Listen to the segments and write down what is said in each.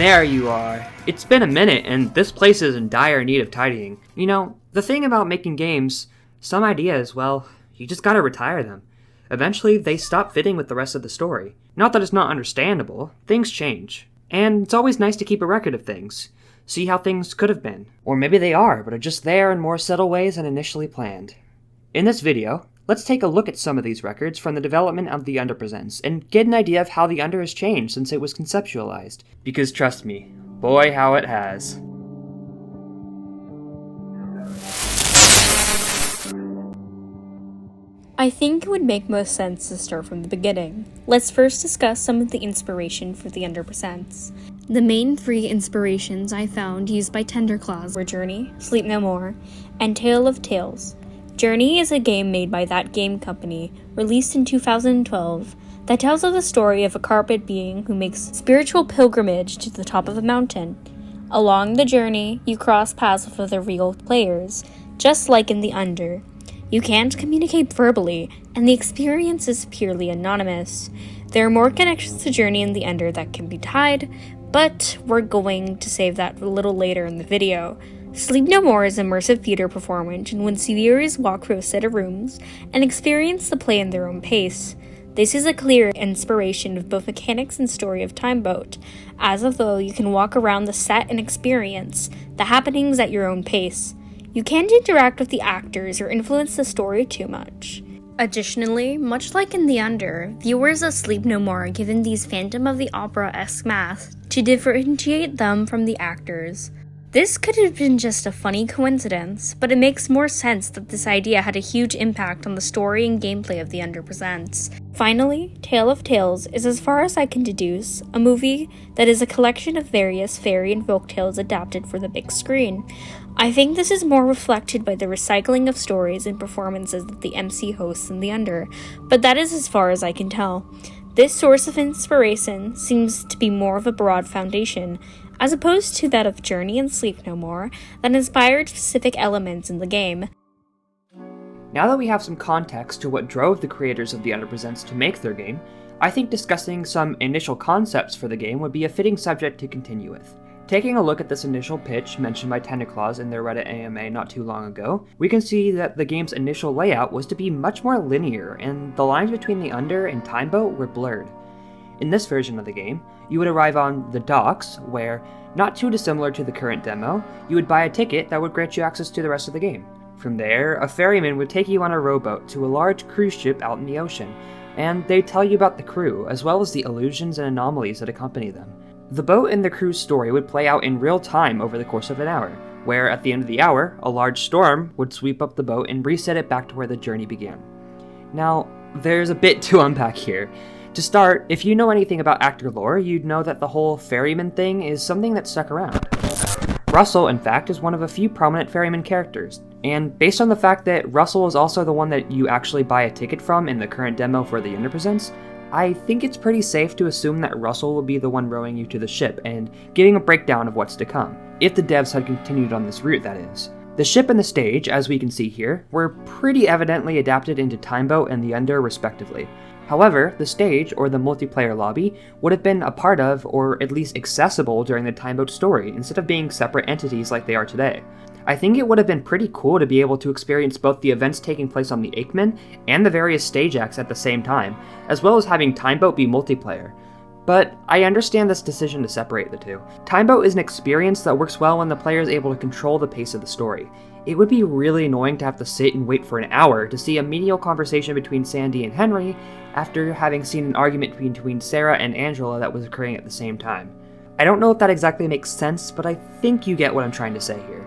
There you are. It's been a minute, and this place is in dire need of tidying. You know, the thing about making games, some ideas, well, you just gotta retire them. Eventually, they stop fitting with the rest of the story. Not that it's not understandable, things change. And it's always nice to keep a record of things. See how things could have been. Or maybe they are, but are just there in more subtle ways than initially planned. In this video, let's take a look at some of these records from the development of the Under Presents, and get an idea of how the Under has changed since it was conceptualized. Because trust me, boy how it has. I think it would make most sense to start from the beginning. Let's first discuss some of the inspiration for the Under Presents. The main three inspirations I found used by Tenderclaws were Journey, Sleep No More, and Tale of Tales. Journey is a game made by that game company, released in 2012, that tells of the story of a carpet being who makes spiritual pilgrimage to the top of a mountain. Along the journey, you cross paths with other real players, just like in the Under. You can't communicate verbally, and the experience is purely anonymous. There are more connections to Journey in the Under that can be tied, but we're going to save that a little later in the video. Sleep No More is an immersive theater performance in which viewers walk through a set of rooms and experience the play in their own pace. This is a clear inspiration of both mechanics and story of Timeboat, as though you can walk around the set and experience the happenings at your own pace. You can't interact with the actors or influence the story too much. Additionally, much like in the Under, viewers of Sleep No More are given these Phantom of the Opera-esque masks to differentiate them from the actors. This could have been just a funny coincidence, but it makes more sense that this idea had a huge impact on the story and gameplay of the Under Presents. Finally, Tale of Tales is, as far as I can deduce, a movie that is a collection of various fairy and folk tales adapted for the big screen. I think this is more reflected by the recycling of stories and performances that the MC hosts in the Under, but that is as far as I can tell. This source of inspiration seems to be more of a broad foundation, as opposed to that of Journey and Sleep No More, that inspired specific elements in the game. Now that we have some context to what drove the creators of the Under Presents to make their game, I think discussing some initial concepts for the game would be a fitting subject to continue with. Taking a look at this initial pitch mentioned by Tenderclaws in their Reddit AMA not too long ago, we can see that the game's initial layout was to be much more linear, and the lines between the Under and Timeboat were blurred. In this version of the game, you would arrive on the docks, where, not too dissimilar to the current demo, you would buy a ticket that would grant you access to the rest of the game. From there, a ferryman would take you on a rowboat to a large cruise ship out in the ocean, and they'd tell you about the crew, as well as the illusions and anomalies that accompany them. The boat and the crew's story would play out in real time over the course of an hour, where at the end of the hour, a large storm would sweep up the boat and reset it back to where the journey began. Now, there's a bit to unpack here. To start, if you know anything about actor lore, you'd know that the whole ferryman thing is something that stuck around. Russell, in fact, is one of a few prominent ferryman characters, and based on the fact that Russell is also the one that you actually buy a ticket from in the current demo for the Under Presents, I think it's pretty safe to assume that Russell will be the one rowing you to the ship and giving a breakdown of what's to come, if the devs had continued on this route, that is. The ship and the stage, as we can see here, were pretty evidently adapted into Timeboat and the Under respectively. However, the stage, or the multiplayer lobby, would have been a part of, or at least accessible during the Timeboat story, instead of being separate entities like they are today. I think it would have been pretty cool to be able to experience both the events taking place on the Aikman and the various stage acts at the same time, as well as having Timeboat be multiplayer. But I understand this decision to separate the two. Timeboat is an experience that works well when the player is able to control the pace of the story. It would be really annoying to have to sit and wait for an hour to see a menial conversation between Sandy and Henry after having seen an argument between Sarah and Angela that was occurring at the same time. I don't know if that exactly makes sense, but I think you get what I'm trying to say here.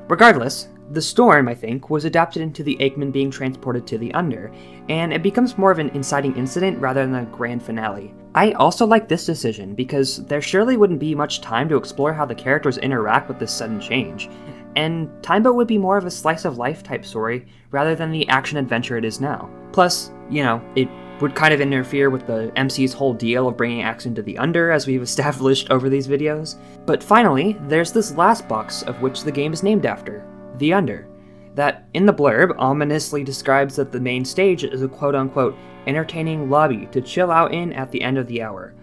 Regardless, the storm, I think, was adapted into the Aikman being transported to the Under, and it becomes more of an inciting incident rather than a grand finale. I also like this decision because there surely wouldn't be much time to explore how the characters interact with this sudden change, and Timeboat would be more of a slice-of-life type story rather than the action-adventure it is now. Plus, it would kind of interfere with the MC's whole deal of bringing action to the Under, as we've established over these videos. But finally, there's this last box of which the game is named after, the Under, that in the blurb ominously describes that the main stage is a quote-unquote entertaining lobby to chill out in at the end of the hour.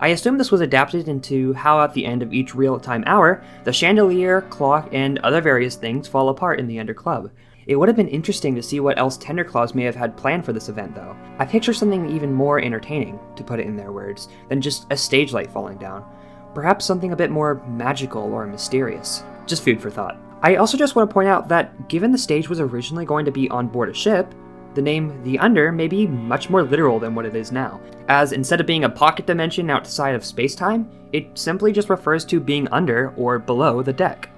I assume this was adapted into how at the end of each real-time hour, the chandelier, clock, and other various things fall apart in the Under Club. It would have been interesting to see what else Tenderclaws may have had planned for this event though. I picture something even more entertaining, to put it in their words, than just a stage light falling down. Perhaps something a bit more magical or mysterious. Just food for thought. I also just want to point out that given the stage was originally going to be on board a ship, the name The Under may be much more literal than what it is now, as instead of being a pocket dimension outside of space-time, it simply just refers to being under or below the deck.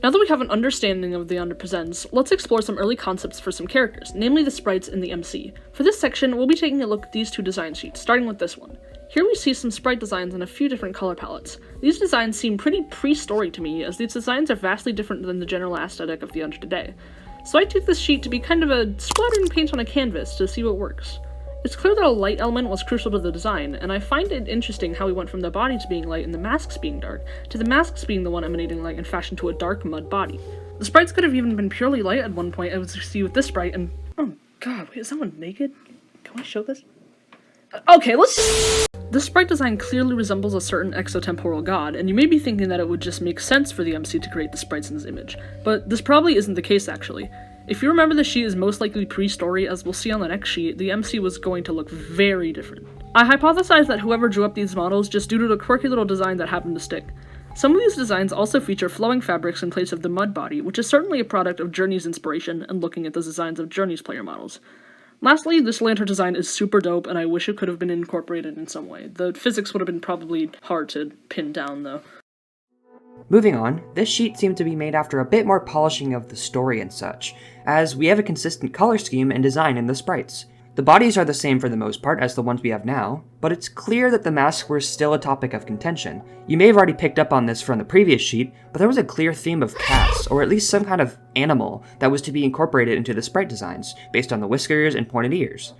Now that we have an understanding of the Under Presents, let's explore some early concepts for some characters, namely the sprites and the MC. For this section, we'll be taking a look at these two design sheets, starting with this one. Here we see some sprite designs in a few different color palettes. These designs seem pretty pre-story to me, as these designs are vastly different than the general aesthetic of the Under today. So I took this sheet to be kind of a splattering paint on a canvas to see what works. It's clear that a light element was crucial to the design, and I find it interesting how we went from the bodies being light and the masks being dark, to the masks being the one emanating light and fashioned to a dark mud body. The sprites could have even been purely light at one point, as we see with this sprite, and oh god, wait, is someone naked? Can I show this? Okay, let's This sprite design clearly resembles a certain exotemporal god, and you may be thinking that it would just make sense for the MC to create the sprites in this image, but this probably isn't the case actually. If you remember, the sheet is most likely pre-story, as we'll see on the next sheet, the MC was going to look very different. I hypothesize that whoever drew up these models just doodled a quirky little design that happened to stick. Some of these designs also feature flowing fabrics in place of the mud body, which is certainly a product of Journey's inspiration and looking at the designs of Journey's player models. Lastly, this lantern design is super dope, and I wish it could have been incorporated in some way. The physics would have been probably hard to pin down, though. Moving on, this sheet seemed to be made after a bit more polishing of the story and such, as we have a consistent color scheme and design in the sprites. The bodies are the same for the most part as the ones we have now, but it's clear that the masks were still a topic of contention. You may have already picked up on this from the previous sheet, but there was a clear theme of cats, or at least some kind of animal, that was to be incorporated into the sprite designs, based on the whiskers and pointed ears.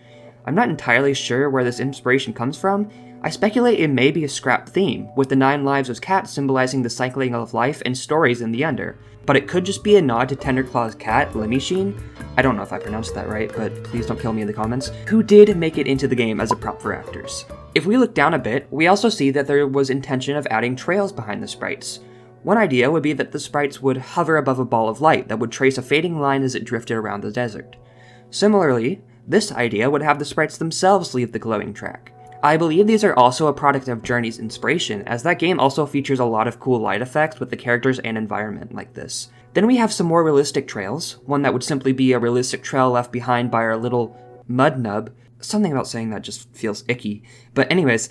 I'm not entirely sure where this inspiration comes from. I speculate it may be a scrapped theme, with the 9 lives of cats symbolizing the cycling of life and stories in the Under, but it could just be a nod to Tenderclaw's cat, Lemisheen. I don't know if I pronounced that right, but please don't kill me in the comments, who did make it into the game as a prop for actors. If we look down a bit, we also see that there was intention of adding trails behind the sprites. One idea would be that the sprites would hover above a ball of light that would trace a fading line as it drifted around the desert. Similarly, this idea would have the sprites themselves leave the glowing track. I believe these are also a product of Journey's inspiration, as that game also features a lot of cool light effects with the characters and environment like this. Then we have some more realistic trails, one that would simply be a realistic trail left behind by our little mud nub. Something about saying that just feels icky. But anyways,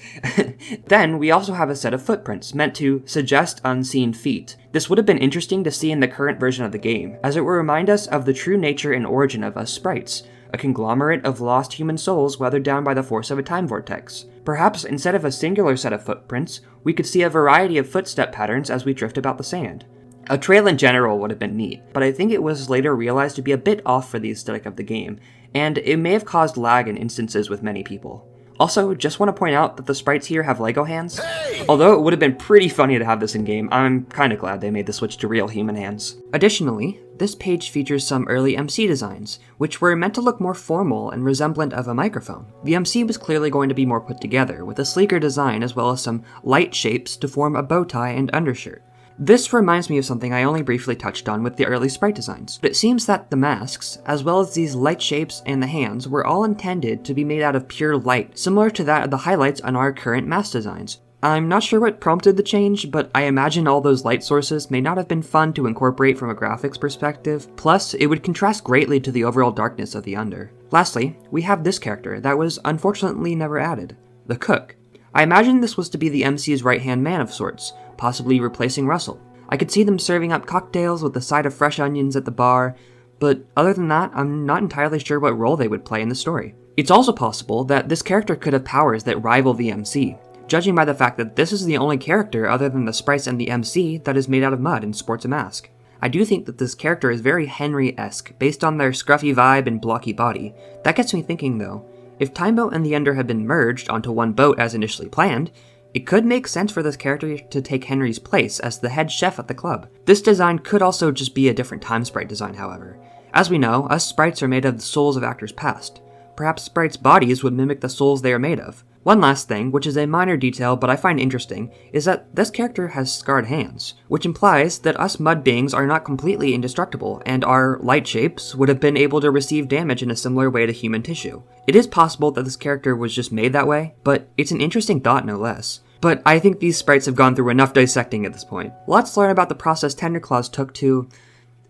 then we also have a set of footprints meant to suggest unseen feet. This would have been interesting to see in the current version of the game, as it would remind us of the true nature and origin of us sprites, a conglomerate of lost human souls weathered down by the force of a time vortex. Perhaps instead of a singular set of footprints, we could see a variety of footstep patterns as we drift about the sand. A trail in general would have been neat, but I think it was later realized to be a bit off for the aesthetic of the game, and it may have caused lag in instances with many people. Also, just want to point out that the sprites here have Lego hands. Hey! Although it would have been pretty funny to have this in-game, I'm kinda glad they made the switch to real human hands. Additionally, this page features some early MC designs, which were meant to look more formal and resemblant of a microphone. The MC was clearly going to be more put together, with a sleeker design as well as some light shapes to form a bow tie and undershirt. This reminds me of something I only briefly touched on with the early sprite designs, but it seems that the masks, as well as these light shapes and the hands, were all intended to be made out of pure light, similar to that of the highlights on our current mask designs. I'm not sure what prompted the change, but I imagine all those light sources may not have been fun to incorporate from a graphics perspective, plus it would contrast greatly to the overall darkness of the Under. Lastly, we have this character that was unfortunately never added, the Cook. I imagine this was to be the MC's right-hand man of sorts, possibly replacing Russell. I could see them serving up cocktails with a side of fresh onions at the bar, but other than that, I'm not entirely sure what role they would play in the story. It's also possible that this character could have powers that rival the MC, judging by the fact that this is the only character other than the sprites and the MC that is made out of mud and sports a mask. I do think that this character is very Henry-esque, based on their scruffy vibe and blocky body. That gets me thinking though, if Timeboat and the Under had been merged onto one boat as initially planned, it could make sense for this character to take Henry's place as the head chef at the club. This design could also just be a different time sprite design, however. As we know, us sprites are made of the souls of actors past. Perhaps sprites' bodies would mimic the souls they are made of. One last thing, which is a minor detail but I find interesting, is that this character has scarred hands, which implies that us mud beings are not completely indestructible, and our light shapes would have been able to receive damage in a similar way to human tissue. It is possible that this character was just made that way, but it's an interesting thought no less. But I think these sprites have gone through enough dissecting at this point. Let's learn about the process Tenderclaws took to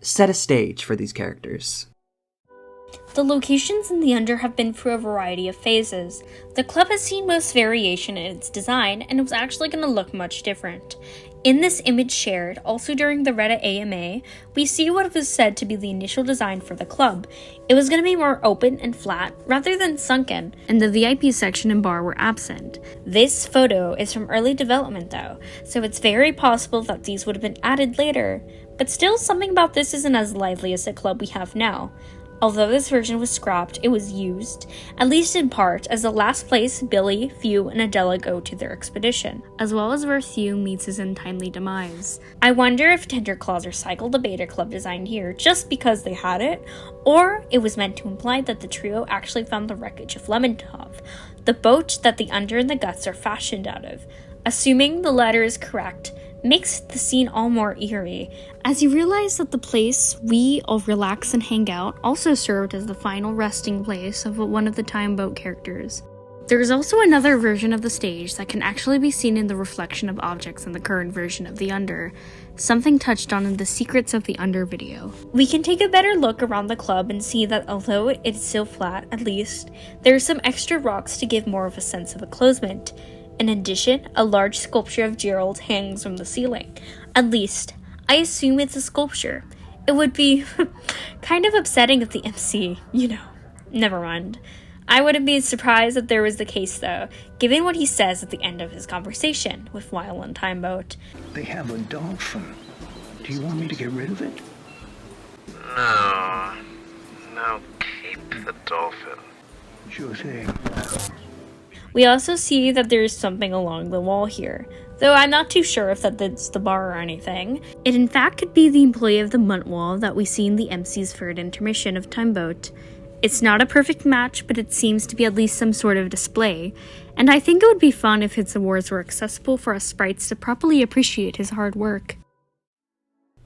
set a stage for these characters. The locations in the Under have been through a variety of phases. The club has seen most variation in its design, and it was actually going to look much different. In this image shared, also during the Reddit AMA, we see what was said to be the initial design for the club. It was going to be more open and flat, rather than sunken, and the VIP section and bar were absent. This photo is from early development though, so it's very possible that these would have been added later. But still, something about this isn't as lively as the club we have now. Although this version was scrapped, it was used, at least in part, as the last place Billy, Few, and Adela go to their expedition, as well as where Few meets his untimely demise. I wonder if Tenderclaws recycled the beta club design here just because they had it, or it was meant to imply that the trio actually found the wreckage of Lemon-Top, the boat that the Under and the Guts are fashioned out of. Assuming the latter is correct, makes the scene all more eerie, as you realize that the place we all relax and hang out also served as the final resting place of one of the Timeboat characters. There is also another version of the stage that can actually be seen in the reflection of objects in the current version of the Under, something touched on in the Secrets of the Under video. We can take a better look around the club and see that although it's still flat, at least, there are some extra rocks to give more of a sense of enclosement. In addition, a large sculpture of Gerald hangs from the ceiling. At least, I assume it's a sculpture. It would be kind of upsetting if the MC, never mind. I wouldn't be surprised if there was the case though, given what he says at the end of his conversation with Lyle and Timeboat. They have a dolphin. Do you want me to get rid of it? No, keep the dolphin. Sure thing. We also see that there is something along the wall here, though I'm not too sure if that's the bar or anything. It in fact could be the employee of the Munt wall that we see in the MC's third intermission of Timeboat. It's not a perfect match, but it seems to be at least some sort of display, and I think it would be fun if his awards were accessible for us sprites to properly appreciate his hard work.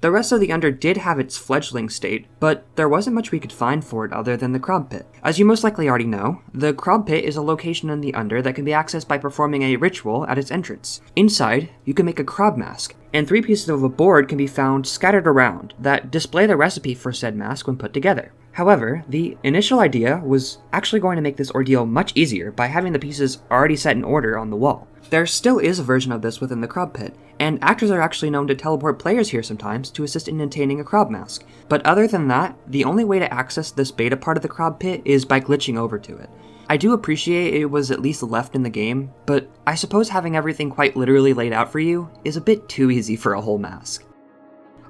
The rest of the Under did have its fledgling state, but there wasn't much we could find for it other than the Crob Pit. As you most likely already know, the Crob Pit is a location in the Under that can be accessed by performing a ritual at its entrance. Inside, you can make a Crob mask, and 3 pieces of a board can be found scattered around that display the recipe for said mask when put together. However, the initial idea was actually going to make this ordeal much easier by having the pieces already set in order on the wall. There still is a version of this within the Crob Pit, and actors are actually known to teleport players here sometimes to assist in obtaining a Crob mask. But other than that, the only way to access this beta part of the Crob Pit is by glitching over to it. I do appreciate it was at least left in the game, but I suppose having everything quite literally laid out for you is a bit too easy for a whole mask.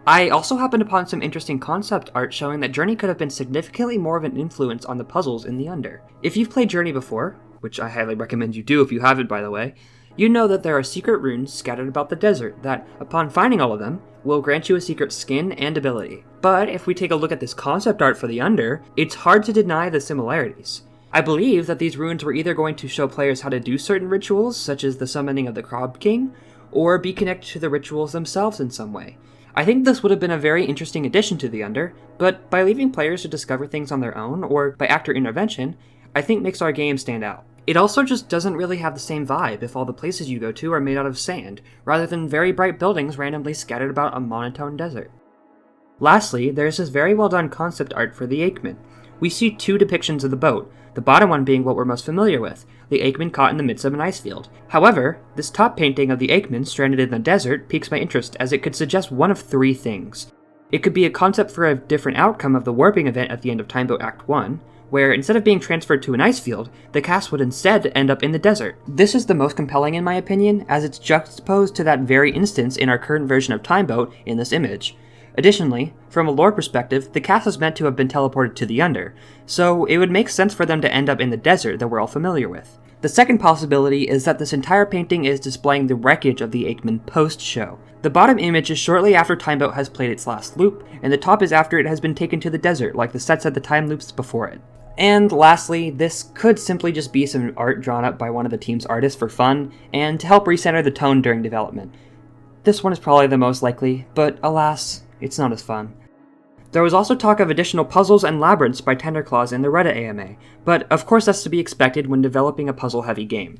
I also happened upon some interesting concept art showing that Journey could have been significantly more of an influence on the puzzles in the Under. If you've played Journey before, which I highly recommend you do if you haven't by the way, you know that there are secret runes scattered about the desert that, upon finding all of them, will grant you a secret skin and ability. But if we take a look at this concept art for the Under, it's hard to deny the similarities. I believe that these runes were either going to show players how to do certain rituals, such as the summoning of the Crob King, or be connected to the rituals themselves in some way. I think this would have been a very interesting addition to the Under, but by leaving players to discover things on their own, or by actor intervention, I think makes our game stand out. It also just doesn't really have the same vibe if all the places you go to are made out of sand, rather than very bright buildings randomly scattered about a monotone desert. Lastly, there's this very well done concept art for the Aikman. We see 2 depictions of the boat, the bottom one being what we're most familiar with, the Aikman caught in the midst of an ice field. However, this top painting of the Aikman stranded in the desert piques my interest as it could suggest one of 3 things. It could be a concept for a different outcome of the warping event at the end of Timeboat Act 1, where instead of being transferred to an ice field, the cast would instead end up in the desert. This is the most compelling in my opinion, as it's juxtaposed to that very instance in our current version of Timeboat in this image. Additionally, from a lore perspective, the cast is meant to have been teleported to the Under, so it would make sense for them to end up in the desert that we're all familiar with. The second possibility is that this entire painting is displaying the wreckage of the Aikman post-show. The bottom image is shortly after Timeboat has played its last loop, and the top is after it has been taken to the desert, like the sets of the time loops before it. And lastly, this could simply just be some art drawn up by one of the team's artists for fun, and to help recenter the tone during development. This one is probably the most likely, but alas, it's not as fun. There was also talk of additional puzzles and labyrinths by Tenderclaws in the Reddit AMA, but of course that's to be expected when developing a puzzle-heavy game.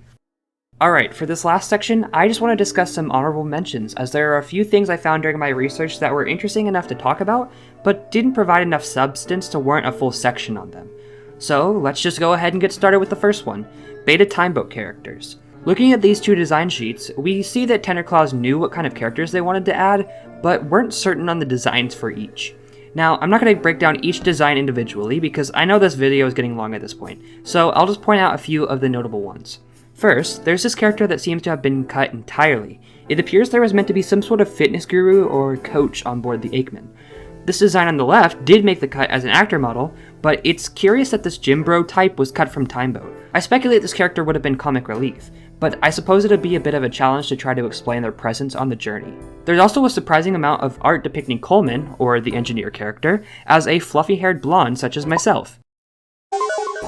Alright, for this last section, I just want to discuss some honorable mentions, as there are a few things I found during my research that were interesting enough to talk about, but didn't provide enough substance to warrant a full section on them. So, let's just go ahead and get started with the first one, Beta Timeboat characters. Looking at these two design sheets, we see that Tenderclaws knew what kind of characters they wanted to add, but weren't certain on the designs for each. Now, I'm not going to break down each design individually, because I know this video is getting long at this point, so I'll just point out a few of the notable ones. First, there's this character that seems to have been cut entirely. It appears there was meant to be some sort of fitness guru or coach on board the Aikman. This design on the left did make the cut as an actor model, but it's curious that this gym bro type was cut from Timeboat. I speculate this character would have been comic relief, but I suppose it'd be a bit of a challenge to try to explain their presence on the journey. There's also a surprising amount of art depicting Coleman, or the engineer character, as a fluffy-haired blonde such as myself.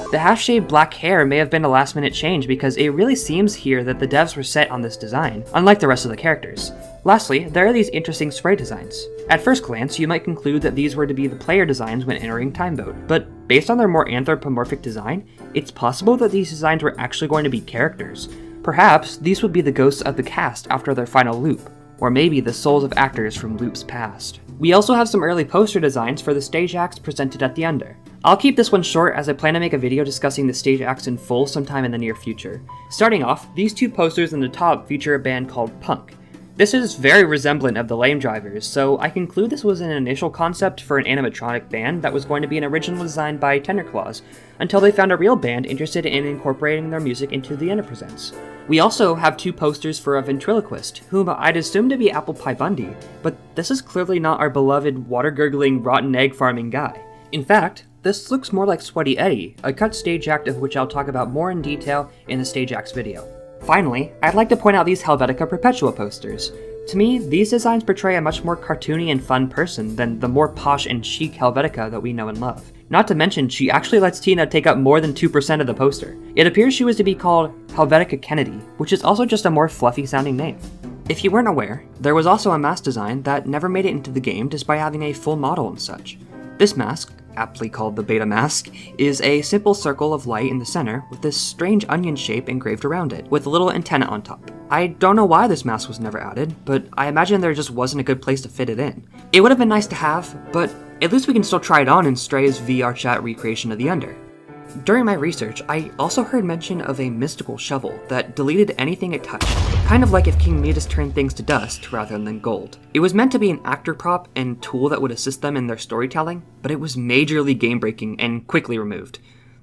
The half-shaved black hair may have been a last-minute change because it really seems here that the devs were set on this design, unlike the rest of the characters. Lastly, there are these interesting sprite designs. At first glance, you might conclude that these were to be the player designs when entering Timeboat, but based on their more anthropomorphic design, it's possible that these designs were actually going to be characters. Perhaps these would be the ghosts of the cast after their final loop, or maybe the souls of actors from loops past. We also have some early poster designs for the stage acts presented at the Under. I'll keep this one short as I plan to make a video discussing the stage acts in full sometime in the near future. Starting off, these two posters in the top feature a band called Punk. This is very resemblant of the Lame Drivers, so I conclude this was an initial concept for an animatronic band that was going to be an original design by Tenderclaws, until they found a real band interested in incorporating their music into the Under Presents. We also have two posters for a ventriloquist, whom I'd assume to be Apple Pie Bundy, but this is clearly not our beloved water-gurgling, rotten egg farming guy. In fact, this looks more like Sweaty Eddie, a cut stage act of which I'll talk about more in detail in the stage acts video. Finally, I'd like to point out these Helvetica Perpetua posters. To me, these designs portray a much more cartoony and fun person than the more posh and chic Helvetica that we know and love. Not to mention, she actually lets Tina take up more than 2% of the poster. It appears she was to be called Helvetica Kennedy, which is also just a more fluffy sounding name. If you weren't aware, there was also a mask design that never made it into the game despite having a full model and such. This mask, aptly called the Beta Mask, is a simple circle of light in the center with this strange onion shape engraved around it, with a little antenna on top. I don't know why this mask was never added, but I imagine there just wasn't a good place to fit it in. It would have been nice to have, but at least we can still try it on in Stray's VR chat recreation of the Under. During my research, I also heard mention of a mystical shovel that deleted anything it touched, kind of like if King Midas turned things to dust rather than gold. It was meant to be an actor prop and tool that would assist them in their storytelling, but it was majorly game-breaking and quickly removed.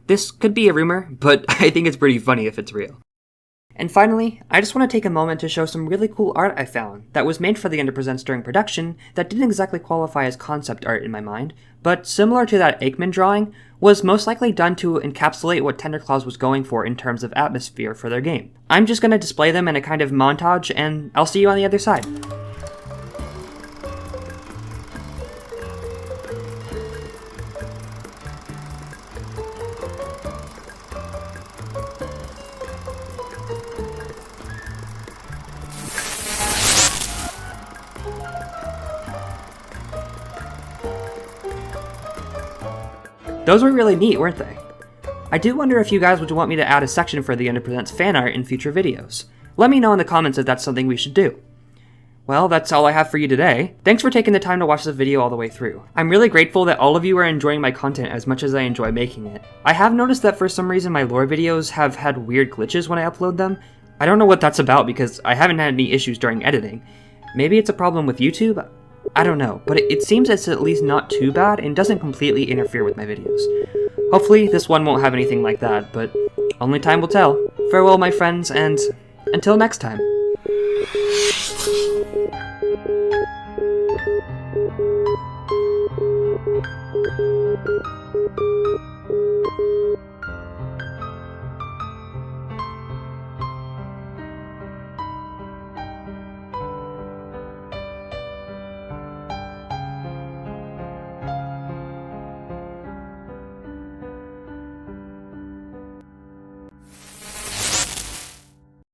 This could be a rumor, but I think it's pretty funny if it's real. And finally, I just want to take a moment to show some really cool art I found that was made for the Under Presents during production that didn't exactly qualify as concept art in my mind, but similar to that Aikman drawing, was most likely done to encapsulate what Tenderclaws was going for in terms of atmosphere for their game. I'm just going to display them in a kind of montage, and I'll see you on the other side. Those were really neat, weren't they? I do wonder if you guys would want me to add a section for the Under Presents fan art in future videos. Let me know in the comments if that's something we should do. Well, that's all I have for you today. Thanks for taking the time to watch this video all the way through. I'm really grateful that all of you are enjoying my content as much as I enjoy making it. I have noticed that for some reason my lore videos have had weird glitches when I upload them. I don't know what that's about because I haven't had any issues during editing. Maybe it's a problem with YouTube? I don't know, but it seems it's at least not too bad and doesn't completely interfere with my videos. Hopefully this one won't have anything like that, but only time will tell. Farewell my friends, and until next time.